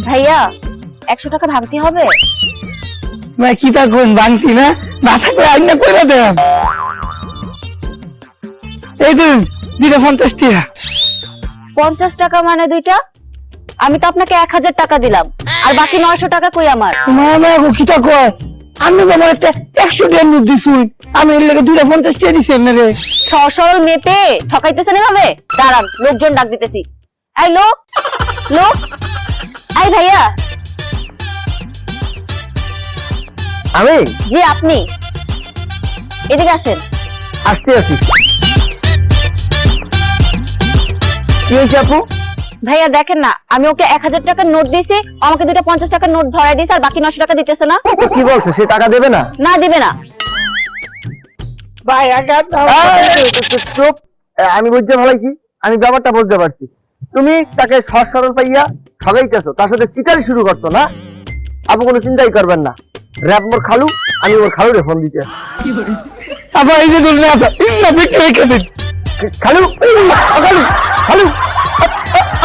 ভাইয়া 100 টাকা ভাঙতি হবে? ভাই কি তা কোন ভাঙতি না মাথা করে আইনা কইরা দেন। এই দিন দিনে 50 টাকা। 50 টাকা মানে দুইটা? আমি তো আপনাকে 1000 টাকা দিলাম, আর বাকি 900 টাকা কই আমার? মামা গো কি তা কয়, আমি তো আমার একটা 100 টাকা নোট দিছুই, আমি এর লাগে 250 টাকা দিছি না রে। সরল মেপে ঠকাইতেছেন এভাবে? দাঁড়ান, লোকজন ডাক দিতেছি। এই লোক, লোক, এই ভাইয়া। আমি জি আপনি, এদিকে আসেন। আসতে আছি। কি হয়েছে আপু? ভাইয়া দেখেন না, আমি ওকে 1000 টাকার নোট দিয়েছি, আমাকে দুটো 50 টাকার নোট ধরাই দিয়েছে, আর বাকি 900 টাকা দিতেছে না। কি বলছো, সে টাকা দেবে না? না দিবে না। ভাই চুপ। আমি বুঝতে ভালাইছি, আমি ব্যাপারটা বুঝতে পারছি। তুমি তাকে সহজ সরল পাইয়া ঠগাইতেছো, তার সাথে চিটারি শুরু করতো না। আপু কোনো চিন্তাই করবেন না, র‍্যাপ মোর খালু, আমি ওর খালুরে ফোন দিতে আবার এই যে দুলনা আছে ইন্না বিক্রি রেখে দিন। খালু খালু খালু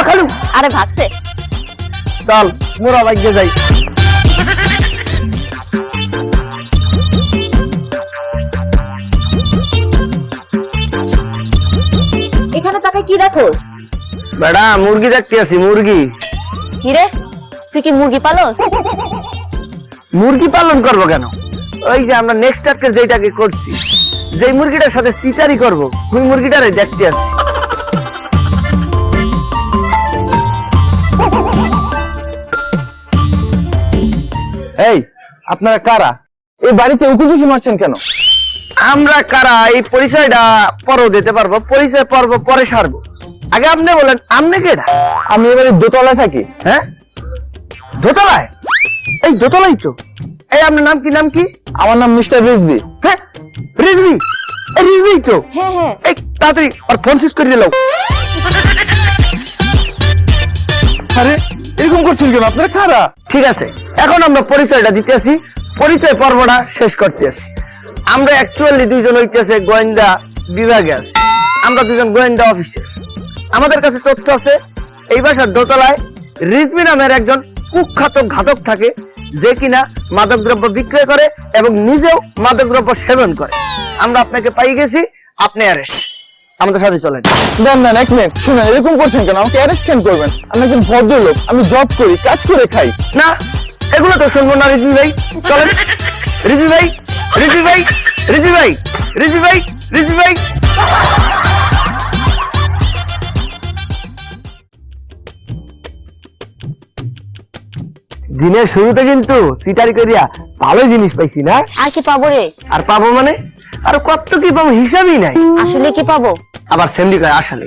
খালু, আরে ভাগছে। চল মোরা বাইকে যাই। এখানে তাকে কি দেখো? বেটা মুরগি দেখতে আছি, মুরগি। কি রে, তুই কি মুরগি পালস? মুরগি পালন করবো কেন? ওই যে আমরা নেক্সট টাস্কে যেটাকে করছি, যে মুরগিটার সাথে চিটারি করব, ওই মুরগিটারে দেখতে আসছি। এই আপনারা কারা? এই বাড়িতে উকুঝুঁকি মারছেন কেন? আমরা কারা এই পরিচয়টা পরেও দিতে পারবো, পরিচয় পর্ব পরে সারবো। আগে আপনি বলেন, আপনি কেডা? আমি এবারে দোতলায় থাকি। হ্যাঁ, দোতলায়? এই দোতলাই তো। এই আপনার নাম কি, নাম কি? আমার নাম মিস্টার রিজভি। হ্যাঁ রিজভি, এই রিজভি তো। হ্যাঁ হ্যাঁ। এই তাড়াতাড়ি আর ফোন সুইচ করে দিলাও। আরে এরকম করছেন কেন? আপনারা কারা? ঠিক আছে, এখন আমরা পরিচয়টা দিতে আসি, পরিচয় পর্বটা শেষ করতে আসি। আমরা অ্যাকচুয়ালি দুইজন হইতেছে গোয়েন্দা বিভাগে আছি, আমরা দুজন গোয়েন্দা অফিসার। আমাদের কাছে তথ্য আছে এই বাসার দোতলায় রিজভি নামের একজন কুখ্যাত ঘাতক থাকে, যে কিনা মাদকদ্রব্য বিক্রয় করে এবং নিজেও মাদকদ্রব্য সেবন করে। আমরা আপনাকে পাই গেছি, আপনি অ্যারেস্ট। আমাদের সাথে চলেন। দেন দেন, এক মিনিট শুনেন, এরকম করছেন কেন? আমাকে অ্যারেস্ট কেন করবেন? আমি একজন ভদ্রলোক, আমি জব করি, কাজ করে খাই। না, এগুলো তো শুনবো না রিজভি ভাই। চলেন রিজভি ভাই, রিজভি ভাই, রিজভি ভাই, রিজভি ভাই, রিজভি ভাই। দিনের শুরুতে কিন্তু সিটারি করিয়া ভালো জিনিস পাইছি না? আর কি পাবো রে? আর পাবো মানে আর কত কি পাবো হিসাবই নাই। আসলে কি পাবো? আবার ফ্যামিলি কয় আসলে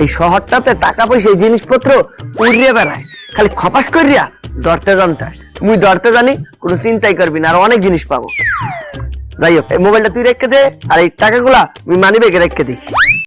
এই শহরটাতে টাকা পয়সা এই জিনিসপত্র উড়িয়ে বেড়ায়, খালি খপাস করিয়া ধরতে জানতে। মুই ধরতে জানি, কোনো চিন্তাই করবি না, আর অনেক জিনিস পাবো। যাই হোক, এই মোবাইলটা তুই রেখে দে, আর এই টাকাগুলা আমি মানি ব্যাগে রেখে দিই।